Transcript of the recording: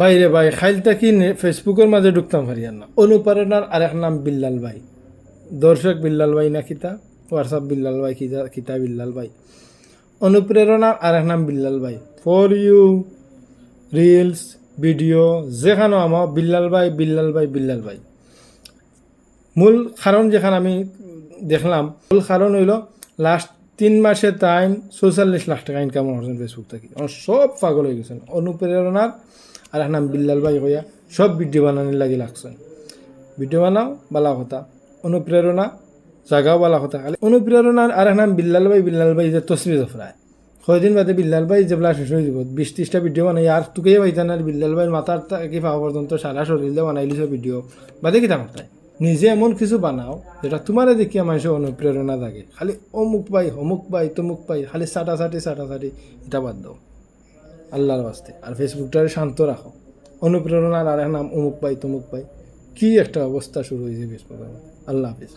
বাইরে ভাই খাইলটা কি ফেসবুকের মাঝে ঢুকতাম পারিয়ার না। অনুপ্রেরণার আরেক নাম বিল্লাল ভাই, দর্শক বিল্লাল ভাই না কিতা, হোয়াটসঅ্যাপ বিল্লাল ভাই কিতা কিতা বিল্লাল ভাই। অনুপ্রেরণার আরেক নাম বিল্লাল ভাই। ফর ইউ রিলস ভিডিও যেখানে আমার বিল্লাল ভাই বিল্লাল ভাই বিল্লাল ভাই। মূল কারণ যেখানে আমি দেখলাম, মূল কারণ হইল লাস্ট 3 মাসে তাই 44 লাখ টাকা ইনকাম করছেন ফেসবুক থেকে। সব পাগল হয়ে গেছেন অনুপ্রেরণার আর এক নাম বিল্লাল ভাই হইয়া সব ভিডিও বানানোর লাগি লাগছেন। ভিডিও বানাও বালা কথা, অনুপ্রেরণা জাগাও বালা কথা। খালি অনুপ্রেরণার আর এক নাম বিল্লাল ভাই যে তসবি জফরায় কয়দিন বাদে বিল্লাল ভাই যেগুলা শেষ হয়ে যাব 20-30টা ভিডিও বানাই আর তুকেই পাইতান আর বিল্লাল ভাইয়ের মাথার কি পাওয়া পর্যন্ত সারা শরীর দিয়ে বানাইলিছ ভিডিও বাদে কিতা করতায়। নিজে এমন কিছু বানাও যেটা তোমারে দেখিয়া মানুষের অনুপ্রেরণা থাকে। খালি অমুক ভাই অমুক ভাই তমুক ভাই খালি চাটাচাটি এটা বাদ দাও আল্লাহর বাস্তে। আর ফেসবুকটারে শান্ত রাখো। অনুপ্রেরণার আর এক নাম অমুক ভাই তমুক ভাই, কি একটা অবস্থা শুরু হয়েছে ফেসবুকের। আল্লাহ হাফিজ।